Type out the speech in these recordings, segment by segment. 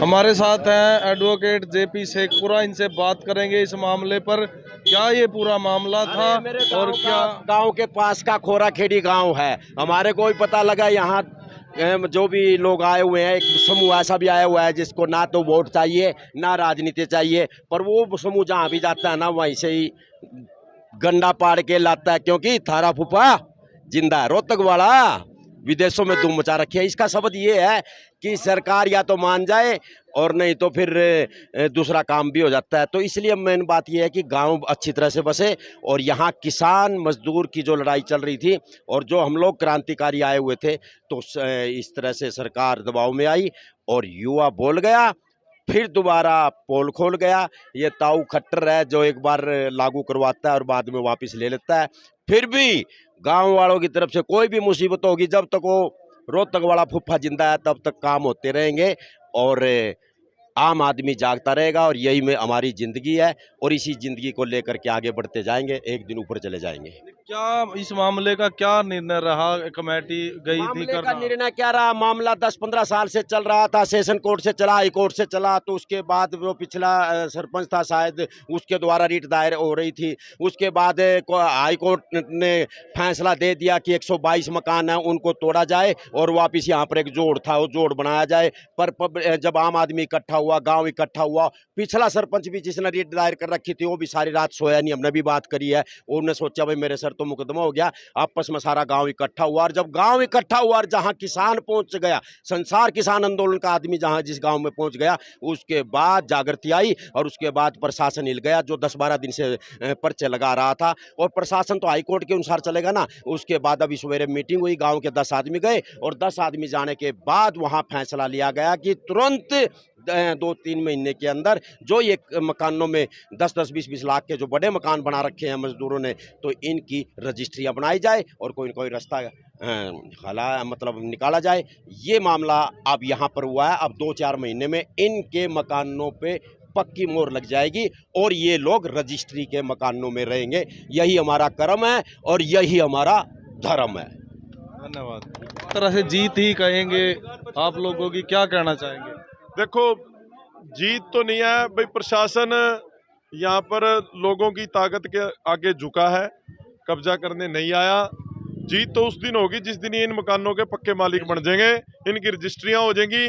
हमारे साथ हैं एडवोकेट जेपी शेखपुरा, इनसे बात करेंगे इस मामले पर। क्या ये पूरा मामला था और क्या गांव के पास का खोरा खेड़ी गांव है। हमारे को भी पता लगा यहाँ जो भी लोग आए हुए हैं, एक समूह ऐसा भी आया हुआ है जिसको ना तो वोट चाहिए ना राजनीति चाहिए, पर वो समूह जहाँ भी जाता है ना वहीं से ही गंडा पाड़ के लाता है, क्योंकि थारा फूफा जिंदा है। रोहतक वाला विदेशों में धूम मचा रखी है। इसका सबद ये है कि सरकार या तो मान जाए और नहीं तो फिर दूसरा काम भी हो जाता है। तो इसलिए मेन बात यह है कि गांव अच्छी तरह से बसे, और यहाँ किसान मजदूर की जो लड़ाई चल रही थी और जो हम लोग क्रांतिकारी आए हुए थे, तो इस तरह से सरकार दबाव में आई और युवा बोल गया, फिर दोबारा पोल खोल गया। ये ताऊ खट्टर है जो एक बार लागू करवाता है और बाद में वापस ले लेता है। फिर भी गांव वालों की तरफ से कोई भी मुसीबत होगी, जब तक वो रोहतक वाला फुफ्फा जिंदा है तब तक काम होते रहेंगे और आम आदमी जागता रहेगा। और यही में हमारी जिंदगी है और इसी जिंदगी को लेकर के आगे बढ़ते जाएंगे, एक दिन ऊपर चले जाएंगे। क्या इस मामले का क्या निर्णय रहा? कमेटी गई थी मामले करना? का निर्णय क्या रहा? मामला 10-15 साल से चल रहा था, सेशन कोर्ट से चला, हाई कोर्ट से चला, तो उसके बाद वो पिछला सरपंच था शायद, उसके द्वारा रिट दायर हो रही थी। उसके बाद हाई कोर्ट ने फैसला दे दिया कि 122 मकान है उनको तोड़ा जाए और वापस यहाँ पर एक जोड़ था वो जोड़ बनाया जाए। पर जब आम आदमी इकट्ठा हुआ, गाँव इकट्ठा हुआ, पिछला सरपंच भी जिसने रिट दायर कर रखी थी वो भी सारी रात सोया नहीं, हमने भी बात करी है। उन्होंने सोचा भाई मेरे सर तो मुकदमा हो गया। आपस में सारा गांव इकट्ठा हुआ, और जब गांव इकट्ठा हुआ और जहां किसान पहुंच गया, संसार किसान आंदोलन का आदमी जहां जिस गांव में पहुंच गया, उसके बाद जागृति आई और उसके बाद प्रशासन हिल गया जो 10-12 दिन से पर्चे लगा रहा था। और प्रशासन तो हाईकोर्ट के अनुसार चलेगा ना। उसके बाद अभी सवेरे मीटिंग हुई, गांव के 10 आदमी गए और 10 आदमी जाने के बाद वहां फैसला लिया गया कि तुरंत 2-3 महीने के अंदर जो ये मकानों में 10-10, 20-20 लाख के जो बड़े मकान बना रखे हैं मजदूरों ने, तो इनकी रजिस्ट्रियां बनाई जाए और कोई न कोई रास्ता मतलब निकाला जाए। ये मामला अब यहाँ पर हुआ है। अब 2-4 महीने में इनके मकानों पे पक्की मोहर लग जाएगी और ये लोग रजिस्ट्री के मकानों में रहेंगे। यही हमारा कर्म है और यही हमारा धर्म है। धन्यवाद। इस तरह से जीत ही कहेंगे आप लोगों की, क्या कहना चाहेंगे? देखो, जीत तो नहीं है भाई, प्रशासन यहाँ पर लोगों की ताकत के आगे झुका है, कब्जा करने नहीं आया। जीत तो उस दिन होगी जिस दिन इन मकानों के पक्के मालिक बन जाएंगे, इनकी रजिस्ट्रियां हो जाएंगी।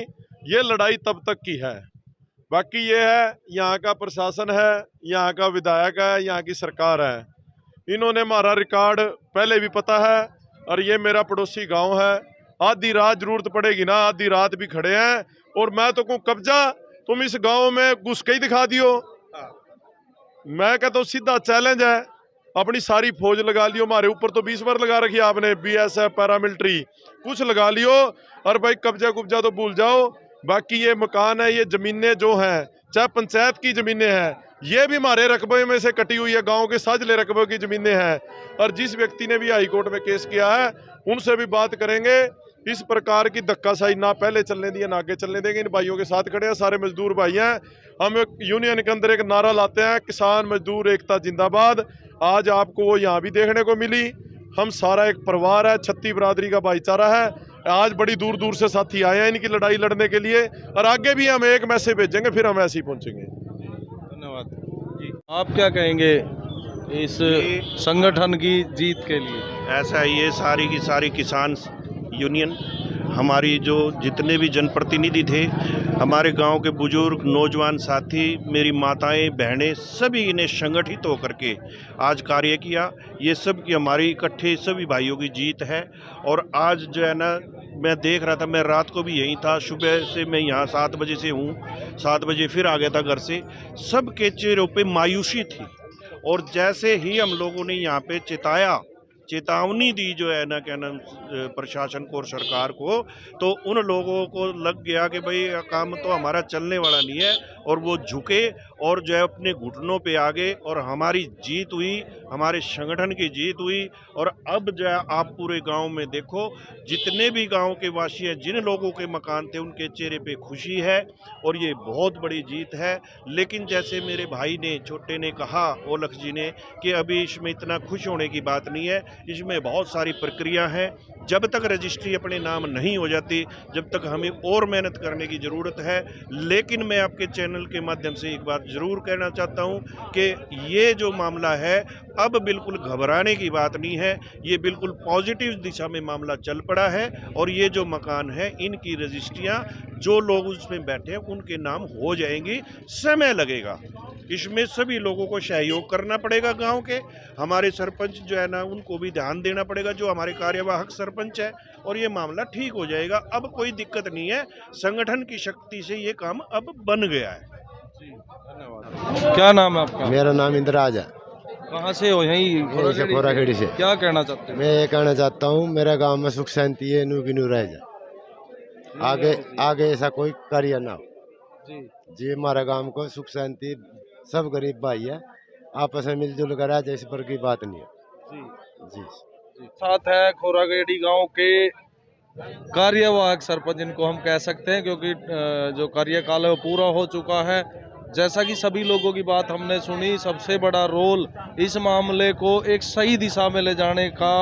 ये लड़ाई तब तक की है। बाकी ये है, यहाँ का प्रशासन है, यहाँ का विधायक है, यहाँ की सरकार है, इन्होंने हमारा रिकॉर्ड पहले भी पता है। और ये मेरा पड़ोसी गांव है, आधी रात जरूरत पड़ेगी ना, आधी रात भी खड़े हैं। और मैं तो कहूँ कब्जा तुम इस गांव में घुस के ही दिखा दियो। मैं कहता हूँ सीधा चैलेंज है, अपनी सारी फौज लगा लियो। हमारे ऊपर तो 20 बार लगा रखी आपने, बीएसएफ, पैरामिलिट्री, कुछ लगा लियो। और भाई कब्जा कुब्जा तो भूल जाओ। बाकी ये मकान है, ये जमीनें जो हैं, चाहे पंचायत की जमीनें हैं, ये भी हमारे रकबे में से कटी हुई है, गांव के साझले रकबे की जमीनें हैं। और जिस व्यक्ति ने भी हाई कोर्ट में केस किया है उनसे भी बात करेंगे। इस प्रकार की धक्काशाही ना पहले चलने दिए ना आगे चलने देंगे। इन भाइयों के साथ खड़े हैं, सारे मजदूर भाई हैं। हम एक यूनियन के अंदर एक नारा लाते हैं, किसान मजदूर एकता जिंदाबाद। आज आपको वो यहाँ भी देखने को मिली। हम सारा एक परिवार है, छत्ती बरादरी का भाईचारा है। आज बड़ी दूर दूर से साथी आए हैं इनकी लड़ाई लड़ने के लिए, और आगे भी हम एक मैसेज भेजेंगे, फिर हम ऐसे ही पहुंचेंगे। धन्यवाद जी। आप क्या कहेंगे इस संगठन की जीत के लिए? ऐसा ये सारी की सारी किसान यूनियन, हमारी जो जितने भी जनप्रतिनिधि थे, हमारे गांव के बुजुर्ग, नौजवान साथी, मेरी माताएं, बहनें, सभी ने संगठित होकर के आज कार्य किया। ये सब की हमारी इकट्ठे सभी भाइयों की जीत है। और आज जो है ना, मैं देख रहा था, मैं रात को भी यहीं था, सुबह से मैं यहाँ 7 बजे से हूँ, 7 बजे फिर आ गया था घर से। सबके चेहरों पे मायूसी थी। और जैसे ही हम लोगों ने यहाँ पे चेतावनी दी जो है ना, क्या नाम, प्रशासन को और सरकार को, तो उन लोगों को लग गया कि भाई काम तो हमारा चलने वाला नहीं है, और वो झुके और जो है अपने घुटनों पे आ गए और हमारी जीत हुई, हमारे संगठन की जीत हुई। और अब जो है आप पूरे गांव में देखो, जितने भी गांव के वासी हैं, जिन लोगों के मकान थे, उनके चेहरे पे खुशी है और ये बहुत बड़ी जीत है। लेकिन जैसे मेरे भाई ने, छोटे ने कहा, ओलख जी ने, कि अभी इसमें इतना खुश होने की बात नहीं है, इसमें बहुत सारी प्रक्रिया है। जब तक रजिस्ट्री अपने नाम नहीं हो जाती, जब तक हमें और मेहनत करने की ज़रूरत है। लेकिन मैं आपके चैनल के माध्यम से एक बात ज़रूर कहना चाहता हूं कि ये जो मामला है, अब बिल्कुल घबराने की बात नहीं है, ये बिल्कुल पॉजिटिव दिशा में मामला चल पड़ा है। और ये जो मकान है, इनकी रजिस्ट्रियाँ जो लोग उसमें बैठे हैं उनके नाम हो जाएंगी। समय लगेगा, इसमें सभी लोगों को सहयोग करना पड़ेगा। गांव के हमारे सरपंच जो है ना, उनको भी ध्यान देना पड़ेगा, जो हमारे कार्यवाहक सरपंच है, और ये मामला ठीक हो जाएगा। अब कोई दिक्कत नहीं है, संगठन की शक्ति से ये काम अब बन गया है। धन्यवाद। क्या नाम है आपका? मेरा नाम इंद्राज है। कहाँ से हो? यहीं खोराखेड़ी से। क्या कहना चाहते हैं? मैं ये कहना चाहता हूँ, मेरा गांव में सुख शांति है, नू की नू रह जाए, आगे ऐसा कोई कार्य ना हो जी। हमारा गांव को सुख शांति, सब गरीब भाई है, आपस में मिलजुल कर रह जाए, इस पर की बात नहीं है जी। साथ है खोराखेड़ी गांव के कार्यवाहक सरपंच, इनको हम कह सकते हैं, क्योंकि जो कार्यकाल है वो पूरा हो चुका है। जैसा कि सभी लोगों की बात हमने सुनी, सबसे बड़ा रोल इस मामले को एक सही दिशा में ले जाने का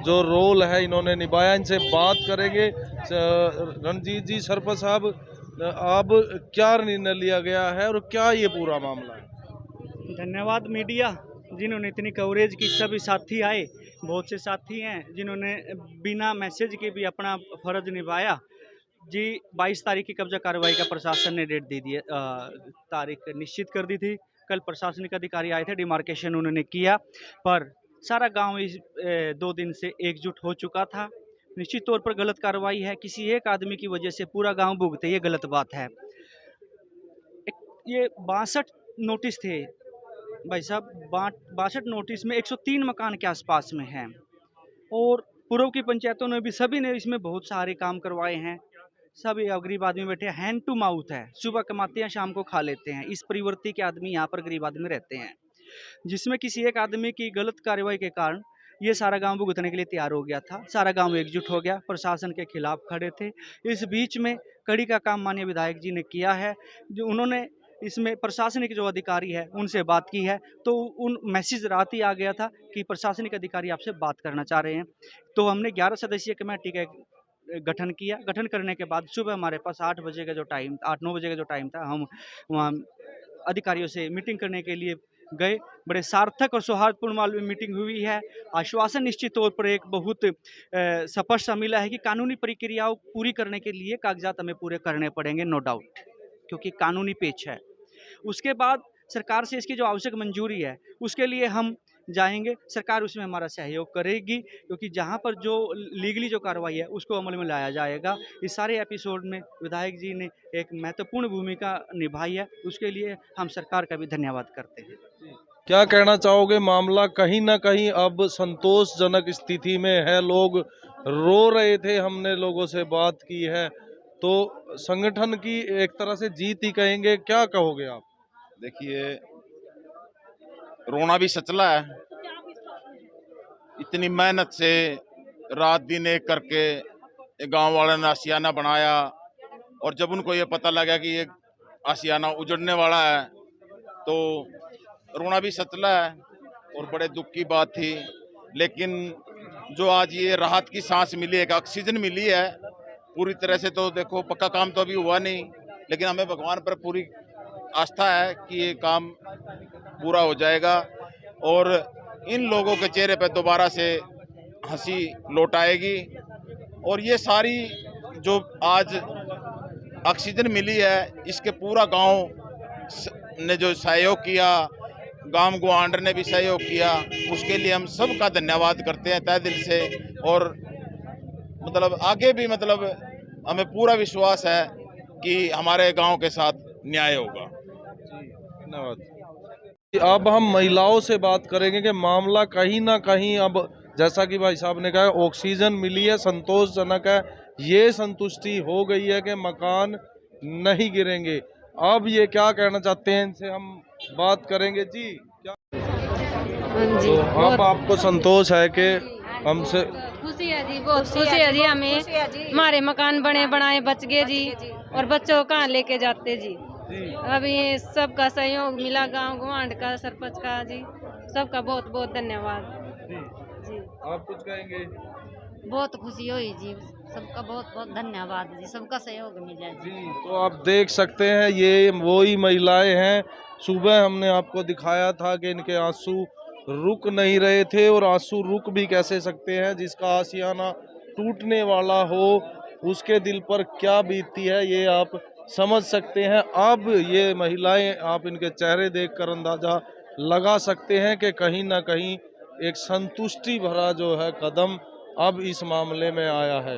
जो रोल है, इन्होंने निभाया। इनसे बात करेंगे। रणजीत जी, सरपंच साहब, अब क्या निर्णय लिया गया है और क्या ये पूरा मामला है? धन्यवाद मीडिया, जिन्होंने इतनी कवरेज की। सभी साथी आए, बहुत से साथी हैं जिन्होंने बिना मैसेज के भी अपना फर्ज निभाया जी। 22 तारीख की कब्जा कार्रवाई का प्रशासन ने डेट दे दी, तारीख निश्चित कर दी थी। कल प्रशासनिक अधिकारी आए थे, डिमार्केशन उन्होंने किया, पर सारा गांव इस 2 दिन से एकजुट हो चुका था। निश्चित तौर पर गलत कार्रवाई है, किसी एक आदमी की वजह से पूरा गांव भुगते, ये गलत बात है। ये 62 नोटिस थे भाई साहब, 62 नोटिस में 103 मकान के आसपास में हैं, और पूर्व की पंचायतों ने भी, सभी ने इसमें बहुत सारे काम करवाए हैं। सभी गरीब आदमी बैठे, हैंड टू माउथ है, सुबह कमाते हैं, शाम को खा लेते हैं। इस प्रवृत्ति के आदमी यहाँ पर गरीब आदमी रहते हैं, जिसमें किसी एक आदमी की गलत कार्रवाई के कारण ये सारा गांव भुगतने के लिए तैयार हो गया था। सारा गांव एकजुट हो गया, प्रशासन के खिलाफ खड़े थे। इस बीच में कड़ी का काम माननीय विधायक जी ने किया है, जो उन्होंने इसमें प्रशासनिक जो अधिकारी है उनसे बात की है, तो उन मैसेज रात ही आ गया था कि प्रशासनिक अधिकारी आपसे बात करना चाह रहे हैं। तो हमने 11 सदस्यीय कमेटी का गठन किया। गठन करने के बाद सुबह हमारे पास 8 बजे का जो टाइम, 8-9 बजे का जो टाइम था, हम वहाँ अधिकारियों से मीटिंग करने के लिए गए। बड़े सार्थक और सौहार्दपूर्ण मीटिंग हुई है। आश्वासन निश्चित तौर पर एक बहुत स्पष्ट सा मिला है कि कानूनी प्रक्रियाओं पूरी करने के लिए कागजात हमें पूरे करने पड़ेंगे, नो डाउट, क्योंकि कानूनी पेच है। उसके बाद सरकार से इसकी जो आवश्यक मंजूरी है, उसके लिए हम जाएंगे, सरकार उसमें हमारा सहयोग करेगी, क्योंकि जहां पर जो लीगली जो कार्रवाई है उसको अमल में लाया जाएगा। इस सारे एपिसोड में विधायक जी ने एक महत्वपूर्ण भूमिका निभाई है, उसके लिए हम सरकार का भी धन्यवाद करते हैं। क्या कहना चाहोगे? मामला कहीं ना कहीं अब संतोषजनक स्थिति में है, लोग रो रहे थे, हमने लोगों से बात की है, तो संगठन की एक तरह से जीत ही कहेंगे, क्या कहोगे आप? देखिए, रोना भी सचला है। इतनी मेहनत से रात दिन एक करके गांव वालों ने आशियाना बनाया, और जब उनको ये पता लगा कि ये आशियाना उजड़ने वाला है, तो रोना भी सचला है और बड़े दुख की बात थी। लेकिन जो आज ये राहत की सांस मिली है, एक ऑक्सीजन मिली है, पूरी तरह से तो देखो पक्का काम तो अभी हुआ नहीं, लेकिन हमें भगवान पर पूरी आस्था है कि ये काम पूरा हो जाएगा और इन लोगों के चेहरे पर दोबारा से हंसी लौट आएगी। और ये सारी जो आज ऑक्सीजन मिली है, इसके पूरा गांव ने जो सहयोग किया, गांव गुआंडर ने भी सहयोग किया, उसके लिए हम सबका धन्यवाद करते हैं तहे दिल से। और मतलब आगे भी मतलब हमें पूरा विश्वास है कि हमारे गांव के साथ न्याय होगा। धन्यवाद। अब हम महिलाओं से बात करेंगे कि मामला कहीं ना कहीं अब, जैसा कि भाई साहब ने कहा, ऑक्सीजन मिली है, संतोषजनक है, ये संतुष्टि हो गई है कि मकान नहीं गिरेंगे। अब ये क्या कहना चाहते हैं, इनसे हम बात करेंगे जी। क्या हाँ जी, तो अब आपको संतोष है कि हमसे खुशी है जी, बहुत खुशी है जी। हमें हमारे मकान बने बनाए बच गए जी, और बच्चों को कहाँ लेके जाते जी। अभी सबका सहयोग मिला, गांव गवांड का, सरपंच का जी, सबका बहुत बहुत धन्यवाद जी। आप कुछ कहेंगे? बहुत खुशी हुई जी, सबका बहुत बहुत धन्यवाद जी, सबका सहयोग मिला जी। जी तो आप देख सकते हैं ये वही महिलाएं हैं। सुबह हमने आपको दिखाया था कि इनके आंसू रुक नहीं रहे थे, और आंसू रुक भी कैसे सकते हैं, जिसका आशियाना टूटने वाला हो उसके दिल पर क्या बीतती है ये आप समझ सकते हैं। अब ये महिलाएं, आप इनके चेहरे देखकर अंदाजा लगा सकते हैं कि कहीं ना कहीं एक संतुष्टि भरा जो है कदम अब इस मामले में आया है।